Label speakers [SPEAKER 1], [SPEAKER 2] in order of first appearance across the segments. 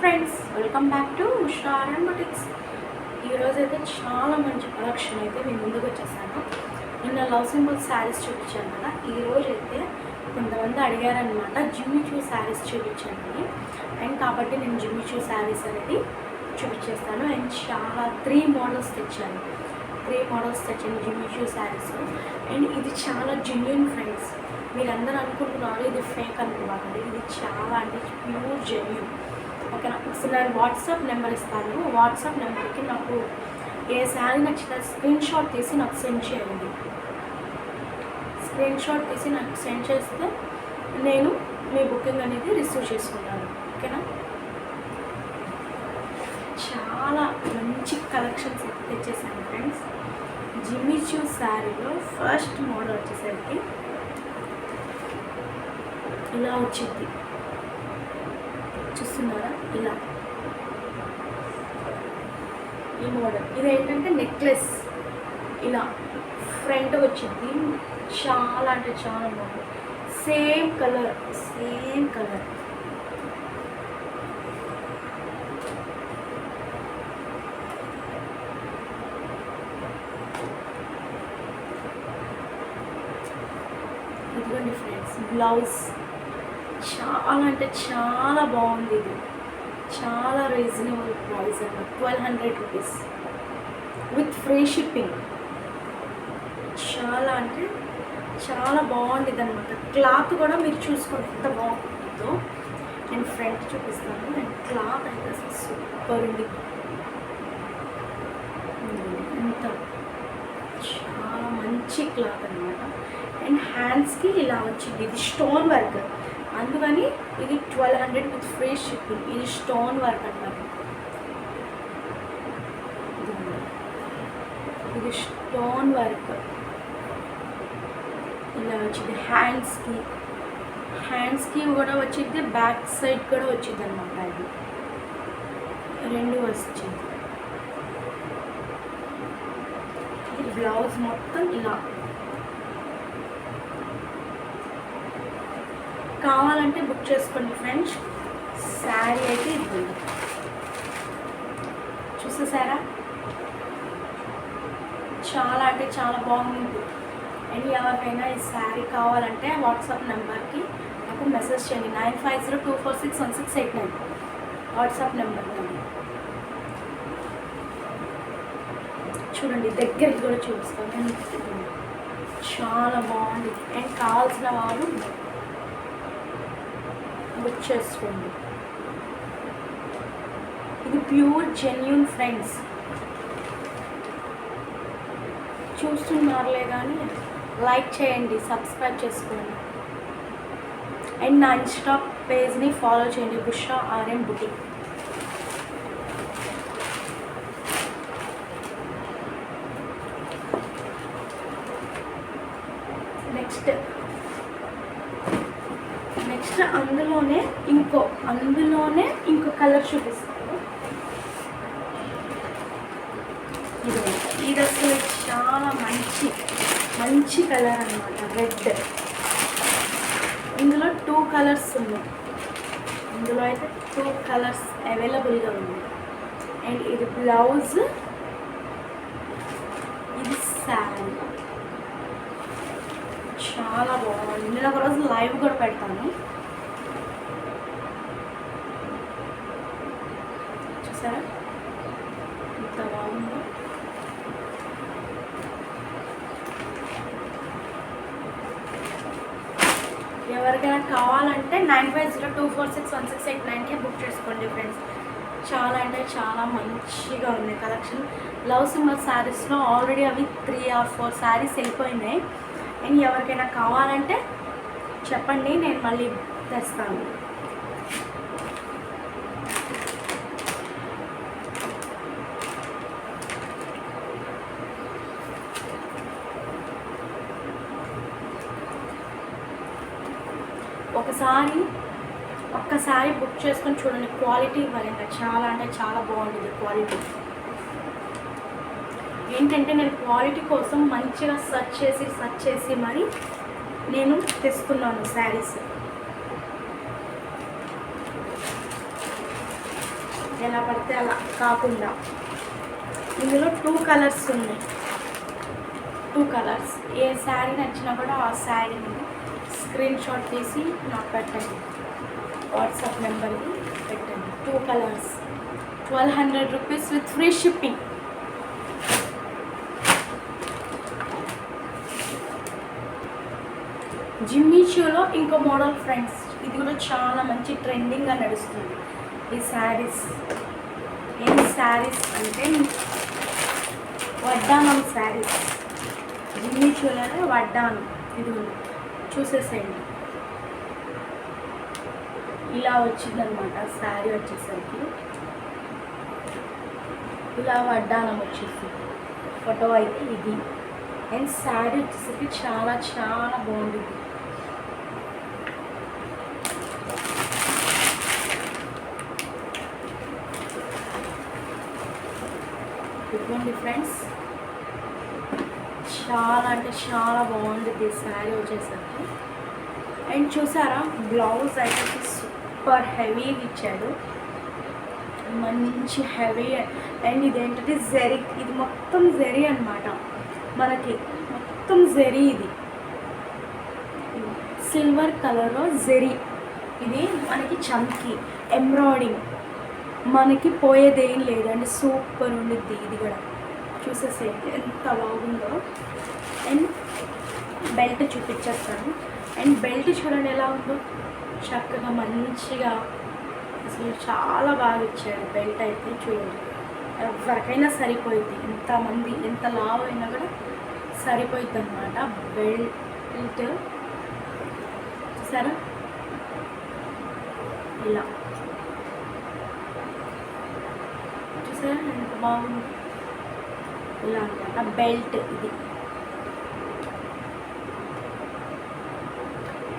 [SPEAKER 1] Friends, welcome back to Usha RN boutiques. ఈరోజు అయితే చాలా మంచి కలెక్షన్ అయితే నేను ముందుకు వచ్చేసాను. నిన్న లవ్ సింబల్ శారీస్ చూపించాను కదా, ఈరోజు అయితే కొంతమంది అడిగారనమాట జిమ్మిచూ శారీస్ చూపించండి. అండ్ కాబట్టి నేను జిమ్మిచూ శారీస్ అనేది చూపించేస్తాను. అండ్ చాలా 3 మోడల్స్ తెచ్చాను జిమ్మిచూ శారీస్. అండ్ ఇది చాలా జెన్యూన్ ఫ్రెండ్స్. మీరందరూ అనుకుంటున్నారు ఇది ఫేక్ అనుకున్నారు, ఇది చాలా అంటే ప్యూర్ జెన్యూన్. ఓకేనా? ఒకసారి నేను వాట్సాప్ నెంబర్ ఇస్తాను. వాట్సాప్ నెంబర్కి నాకు ఏ శారీ నచ్చినా స్క్రీన్ షాట్ తీసి నాకు సెండ్ చేయండి. స్క్రీన్ షాట్ తీసి నాకు సెండ్ చేస్తే నేను మీ బుకింగ్ అనేది రిసీవ్ చేసుకుంటాను. ఓకేనా? చాలా మంచి కలెక్షన్స్ తెచ్చేసాను ఫ్రెండ్స్. జిమ్మిచూ శారీలో ఫస్ట్ మోడల్ వచ్చేసరికి ఇలా వచ్చింది, చూస్తున్నారా? ఇలా ఈ మోడల్ ఇది ఏంటంటే నెక్లెస్ ఇలా ఫ్రంట్ వచ్చింది. చాలా అంటే చాలా బాగుంది. సేమ్ కలర్ ఇదిగోండి ఫ్రెండ్స్. బ్లౌజ్ చాలా అంటే చాలా బాగుంది. ఇది చాలా రీజనబుల్ ప్రైస్ అన్నమాట. 1200 రూపీస్ విత్ ఫ్రీ షిప్పింగ్. చాలా అంటే చాలా బాగుంది అనమాట. క్లాత్ కూడా మీరు చూసుకోండి ఎంత బాగుంటుందో. నేను ఫ్రంట్ చూపిస్తాను. అండ్ క్లాత్ అయితే అసలు సూపర్ ఉంది. ఎంత చాలా మంచి క్లాత్ అనమాట. అండ్ హ్యాండ్స్కి ఇలా వచ్చింది. ఇది స్టోన్ వర్క్, అందుకని ఇది 1200 విత్ ఫ్రీ షిప్పింగ్. ఇది స్టోన్ వర్క్ అన్నమాట. ఇది స్టోన్ వర్క్ ఇలా వచ్చింది. హ్యాండ్స్కి కూడా వచ్చింది, బ్యాక్ సైడ్ కూడా వచ్చింది అనమాట. అది రెండు వచ్చింది. ఇది బ్లౌజ్ మొత్తం ఇలా. కావాలంటే బుక్ చేసుకోండి ఫ్రెండ్స్. శారీ అయితే ఇది చూసేసారా? చాలా అంటే చాలా బాగుంది. అండ్ ఎవరికైనా ఈ శారీ కావాలంటే వాట్సాప్ నెంబర్కి నాకు మెసేజ్ చేయండి. 9502461689 వాట్సాప్ నెంబర్. చూడండి, దగ్గరికి కూడా చూపిస్తాను. చాలా బాగుంది. అండ్ కావాల్సిన వాళ్ళు బుక్ చేసుకోండి. ఇది ప్యూర్ జెన్యూన్ ఫ్రెండ్స్. చూస్తున్నారులే కానీ లైక్ చేయండి, సబ్స్క్రైబ్ చేసుకోండి. అండ్ నా ఇన్స్టా పేజ్ని ఫాలో చేయండి, ఉషా ఆర్ఎన్ బుటిక్. నెక్స్ట్ అందులోనే ఇంకో కలర్ చూపిస్తాను. ఇది అసలు చాలా మంచి కలర్ అన్నమాట. రెడ్. ఇందులో 2 కలర్స్ ఉన్నాయి. ఇందులో అయితే 2 కలర్స్ అవైలబుల్గా ఉంది. అండ్ ఇది బ్లౌజ్, ఇది శారీ. చాలా బాగుంది. నేను ఒకరోజు లైవ్ కూడా పెడతాను. చూసారా ఎంత బాగుందో? ఎవరికైనా కావాలంటే 9502461689కి బుక్ చేసుకోండి ఫ్రెండ్స్. చాలా అంటే చాలా మంచిగా ఉంది కలెక్షన్. లవ్ సింబల్ శారీస్లో ఆల్రెడీ అవి 3 or 4 శారీస్ వెళ్ళిపోయినాయి. అండ్ ఎవరికైనా కావాలంటే చెప్పండి, నేను మళ్ళీ తెస్తాను. ఒక్కసారి బుక్ చేసుకొని చూడండి. క్వాలిటీ పరంగా చాలా అంటే చాలా బాగుంటుంది క్వాలిటీ. ఏంటంటే నేను క్వాలిటీ కోసం మంచిగా సర్చ్ చేసి మరి నేను తెస్తున్నాను శారీస్. ఎలా పడితే అలా కాకుండా ఇందులో 2 కలర్స్ ఉన్నాయి. 2 కలర్స్. ఏ శారీ నచ్చినా కూడా ఆ శారీని స్క్రీన్ షాట్ తీసి నాకు పెట్టండి, వాట్సాప్ నెంబర్కి పెట్టండి. 2 colours 1200 rupees with free shipping. జిమ్మిచోలో ఇంకో మోడల్ ఫ్రెండ్స్, ఇది కూడా చాలా మంచి ట్రెండింగ్గా నడుస్తుంది. ఈ శారీస్ ఏం శారీస్ అంటే వడ్డానం శారీస్. జిమ్మిచోలోనే వడ్డానం. ఇది చూసేసేయండి. ఇలా వచ్చిందనమాట శారీ వచ్చేసరికి. ఇలా వడ్డానం వచ్చేసి ఫోటో అయితే ఇది. అండ్ శారీ వచ్చేసరికి చాలా చాలా బాగుంటుంది. ఇదిగోండి ఫ్రెండ్స్, చాలా అంటే చాలా బాగుంటుంది శారీ వచ్చేసరికి. అండ్ చూసారా బ్లౌజ్ అయితే సూపర్ హెవీగా ఇచ్చాడు, మంచి హెవీ. అండ్ ఇదేంటంటే జరీ, ఇది మొత్తం జరీ అనమాట, మనకి మొత్తం జరీ. ఇది సిల్వర్ కలర్లో జరీ. ఇది మనకి చమ్కీ ఎంబ్రాయిడింగ్, మనకి పోయేదేం లేదండి. సూపర్ ఉండిద్ది. ఇది కూడా చూసేసేయండి ఎంత బాగుందో. అండ్ బెల్ట్ చూపించేస్తాను. అండ్ బెల్ట్ చూడండి ఎలా ఉందో, చక్కగా మంచిగా అసలు చాలా బాగా ఇచ్చాడు బెల్ట్ అయితే. చూడండి ఎవరికైనా సరిపోయింది, ఎంతమంది ఎంత లావు అయినా కూడా సరిపోయింది అనమాట బెల్ట్. చూసారా ఇలా, చూసారా ఎంత బాగుంది. ఇలా అనమాట బెల్ట్ ఇది.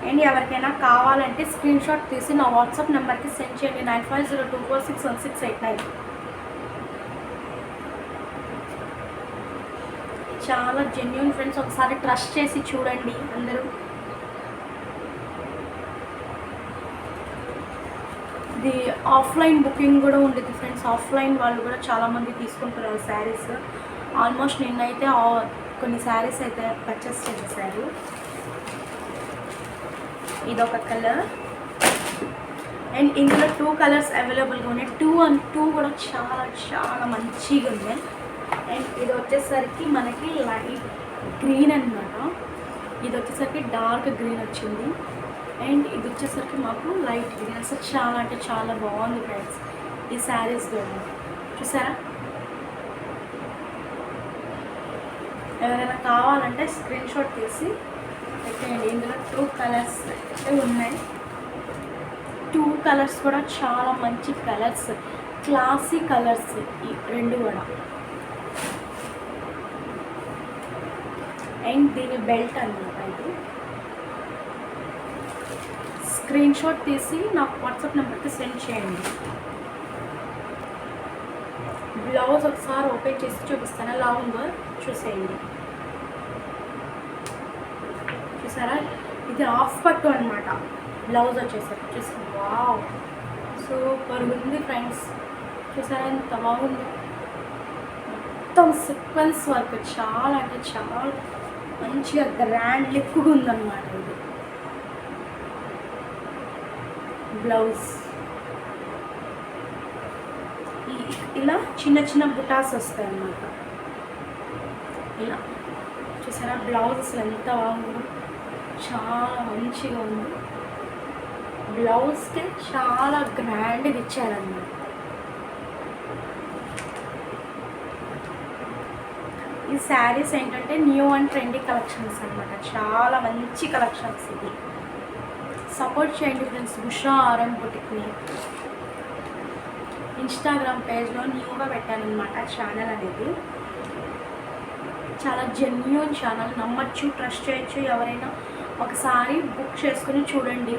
[SPEAKER 1] అండ్ ఎవరికైనా కావాలంటే స్క్రీన్ షాట్ తీసి నా వాట్సాప్ నెంబర్కి సెండ్ చేయండి, 9502461689. చాలా జెన్యూన్ ఫ్రెండ్స్, ఒకసారి ట్రస్ట్ చేసి చూడండి అందరూ. ఇది ఆఫ్లైన్ బుకింగ్ కూడా ఉండేది ఫ్రెండ్స్. ఆఫ్లైన్ వాళ్ళు కూడా చాలామంది తీసుకుంటున్నారు శారీస్. ఆల్మోస్ట్ నిన్నైతే కొన్ని శారీస్ అయితే పర్చేస్ చేసేసారు. ఇదొక కలర్. అండ్ ఇందులో 2 కలర్స్ అవైలబుల్గా ఉన్నాయి. 2 కూడా చాలా చాలా మంచిగా ఉన్నాయి. అండ్ ఇది వచ్చేసరికి మనకి లైట్ గ్రీన్ అనమాట, ఇది వచ్చేసరికి డార్క్ గ్రీన్ వచ్చింది. అండ్ ఇది వచ్చేసరికి మాకు లైట్ గ్రీన్. అసలు చాలా అంటే చాలా బాగుంది ఫ్రెండ్స్ ఈ శారీస్ కూడా. చూసారా, ఎవరైనా కావాలంటే స్క్రీన్ షాట్ తీసి పెట్టండి. ఇందులో 2 కలర్స్ అయితే ఉన్నాయి. 2 కలర్స్ కూడా చాలా మంచి కలర్స్, క్లాసీ కలర్స్ ఈ 2 కూడా. అండ్ దీని బెల్ట్ అన్నమాట. ఇది స్క్రీన్ షాట్ తీసి నాకు వాట్సాప్ నెంబర్కి సెండ్ చేయండి. బ్లౌజ్ ఒకసారి ఓపెన్ చేసి చూపిస్తాను, ఎలా ఉందో చూసేయండి. చూసారా, ఇది హాఫ్ పట్టు అనమాట బ్లౌజ్ వచ్చేసరికి. చూసారా, వావ్ సూపర్ ఉంది ఫ్రెండ్స్. చూసారా ఎంత బాగుంది, మొత్తం సీక్వెన్స్ వర్క్, చాలా అంటే చాలా మంచిగా గ్రాండ్ లుక్గా ఉందన్నమాట. ఇది బ్లౌజ్ ఇలా చిన్న చిన్న బుటాస్ వస్తాయి అన్నమాట. ఇలా చూసారా బ్లౌజ్ అసలు ఎంత బాగుందో, చాలా మంచిగా ఉంది. బ్లౌజ్కి చాలా గ్రాండ్గా ఇచ్చారన్నమాట. ఈ శారీస్ ఏంటంటే న్యూ అండ్ ట్రెండీ కలెక్షన్స్ అనమాట, చాలా మంచి కలెక్షన్స్. ఇది సపోర్ట్ చేయండి ఫ్రెండ్స్. ఉషా ఆర్ఎం బుటిక్ని ఇన్స్టాగ్రామ్ పేజ్లో న్యూగా పెట్టానమాట ఛానల్ అనేది. చాలా జెన్యూన్ ఛానల్, నమ్మచ్చు, ట్రస్ట్ చేయొచ్చు. ఎవరైనా ఒకసారి బుక్ చేసుకుని చూడండి.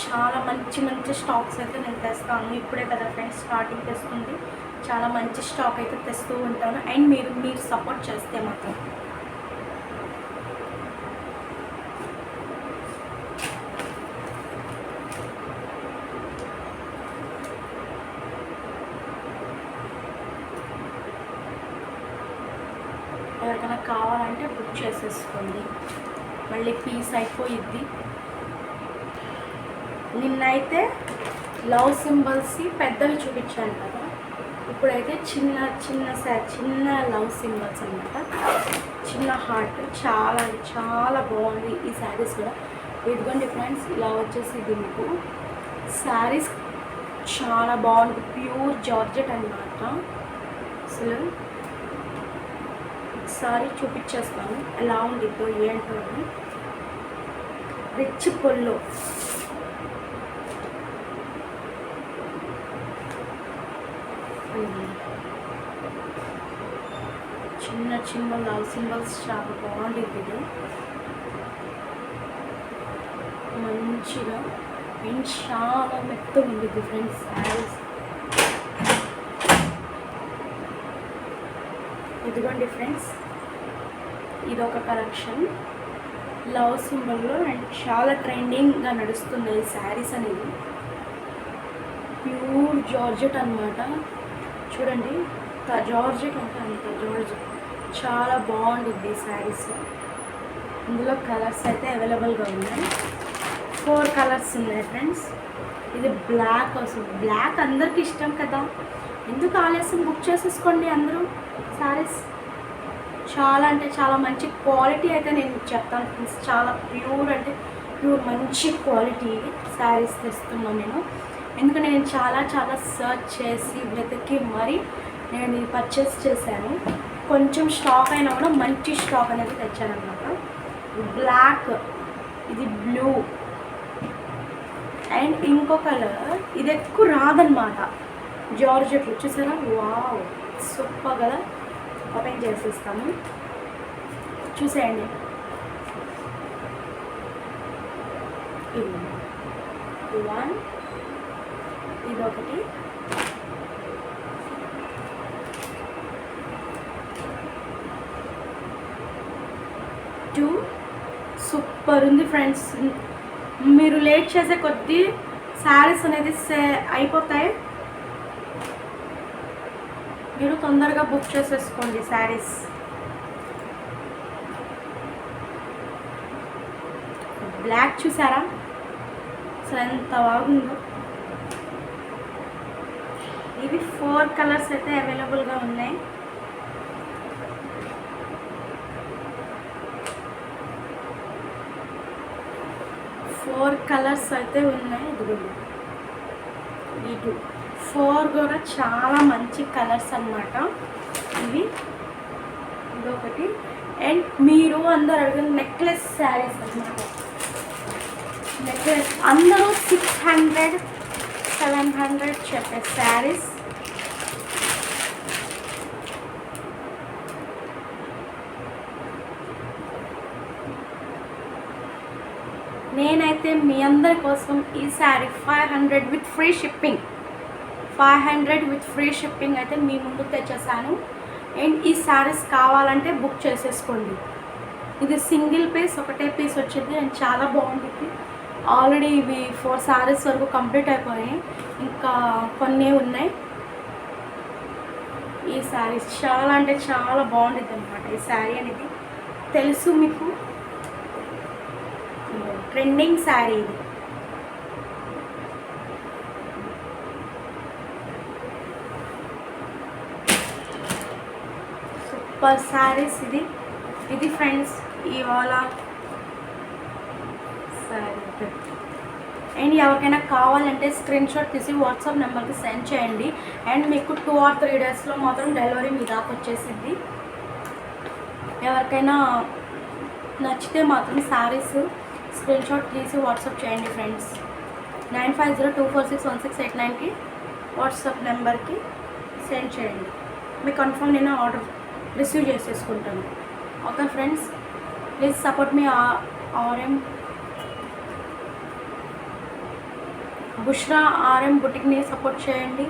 [SPEAKER 1] చాలా మంచి మంచి స్టాక్స్ అయితే నేను తెస్తాను. ఇప్పుడే కదా ఫ్రెండ్స్ స్టార్టింగ్ తెస్తుంది, చాలా మంచి స్టాక్ అయితే తెస్తూ ఉంటాను. అండ్ మీరు సపోర్ట్ చేస్తే మాత్రం. చేసేసుకోండి, మళ్ళీ పీస్ అయిపోయిద్ది. నిన్నైతే లవ్ సింబల్స్ పెద్దవి చూపించాను కదా, ఇప్పుడైతే చిన్న చిన్న చిన్న లవ్ సింబల్స్ అన్నమాట, చిన్న హార్ట్. చాలా చాలా బాగుంది ఈ శారీస్ కూడా. ఇదిగోండి ఫ్రెండ్స్, ఇలా వచ్చేసి దీనికి శారీస్ చాలా బాగుంది, ప్యూర్ జార్జెట్ అన్నమాట. అసలు ఒకసారి చూపించేస్తాను ఎలా ఉండిద్దో ఏంటో. రిచ్ పొల్లో చిన్న చిన్న లవ్ సింబల్స్ చాలా బాగుండేది ఇది, మంచిగా అండ్ చాలా మెత్తగా ఉండేది ఫ్రెండ్స్ శారీస్. ఇదిగోండి ఫ్రెండ్స్, ఇదొక కలెక్షన్ లవ్ సింబల్లో అండ్ చాలా ట్రెండింగ్గా నడుస్తుంది ఈ శారీస్ అనేది. ప్యూర్ జార్జెట్ అన్నమాట. చూడండి, జార్జెట్ అంటే అంత జార్జెట్, చాలా బాగుంటుంది ఈ శారీస్. ఇందులో కలర్స్ అయితే అవైలబుల్గా ఉన్నాయి. 4 కలర్స్ ఉన్నాయి ఫ్రెండ్స్. ఇది బ్లాక్ వస్తుంది. బ్లాక్ అందరికి ఇష్టం కదా, ఎందుకు ఆలస్యం, బుక్ చేసేసుకోండి అందరూ శారీస్. చాలా అంటే చాలా మంచి క్వాలిటీ అయితే నేను చెప్తాను ఫ్రెండ్స్, చాలా ప్యూర్ అంటే ప్యూర్ మంచి క్వాలిటీ శారీస్ తెస్తున్నాను నేను. ఎందుకంటే నేను చాలా చాలా సర్చ్ చేసి వెతికి మరి నేను ఇది పర్చేస్ చేశాను. కొంచెం స్టాక్ అయినా కూడా మంచి స్టాక్ అనేది తెచ్చాను అనమాట. బ్లాక్, ఇది బ్లూ అండ్ ఇంకో కలర్, ఇది ఎక్కువ రాదనమాట జార్జెట్లు. చూసారా, వావ్ సూపర్ కదా. ఓపెన్ చేసేస్తాము, చూసేయండి. ఇది 1, ఇదొకటి, టూ. సూపర్ ఉంది ఫ్రెండ్స్. మీరు లేట్ చేసే కొద్దీ శారీస్ అనేది అయిపోతాయి, మీరు తొందరగా బుక్ చేసేసుకోండి శారీస్. బ్లాక్ చూసారా అసలు ఎంత బాగుందో. ఇవి 4 కలర్స్ అయితే అవైలబుల్గా ఉన్నాయి. కలర్స్ అయితే ఉన్నాయి. ఇది 4 కూడా చాలా మంచి కలర్స్ అన్నమాట ఇవి. ఇదొకటి. అండ్ మీరు అందరు అడిగిన నెక్లెస్ శారీస్ అన్నమాట. నెక్లెస్ అందరూ 600, 700 చెప్పే శారీస్. నేనైతే మీ అందరి కోసం ఈ sari 500 with free shipping, 500 with free shipping అయితే మీ ముందుకు తెచ్చేసాను. అండ్ ఈ శారీస్ కావాలంటే బుక్ చేసేసుకోండి. ఇది సింగిల్ పీస్, ఒకటే పీస్ వచ్చింది అండ్ చాలా బాగుంటుంది. ఆల్రెడీ ఇవి 4 శారీస్ వరకు కంప్లీట్ అయిపోయాయి, ఇంకా కొన్ని ఉన్నాయి. ఈ శారీస్ చాలా అంటే చాలా బాగుంటుంది అనమాట. ఈ శారీ అనేది తెలుసు మీకు, ట్రెండింగ్ శారీ ఇది. సూపర్ శారీస్ ఇది ఫ్రెండ్స్ ఇవాళ శారీ. అండ్ ఎవరికైనా కావాలంటే స్క్రీన్ షాట్ తీసి వాట్సాప్ నెంబర్కి సెండ్ చేయండి. అండ్ మీకు 2 or 3 డేస్లో మాత్రం డెలివరీ మీ దాకా వచ్చేసిద్ది. ఎవరికైనా నచ్చితే మాత్రం శారీస్ స్క్రీన్ షాట్ తీసి వాట్సాప్ చేయండి ఫ్రెండ్స్. 9502461689కి వాట్సాప్ నెంబర్కి సెండ్ చేయండి. మీ కన్ఫర్మ్ నేను ఆర్డర్ రిసీవ్ చేసేసుకుంటాను. ఓకే ఫ్రెండ్స్, ప్లీజ్ సపోర్ట్ మీ RM బుష్రా RM బుటిక్ని సపోర్ట్ చేయండి.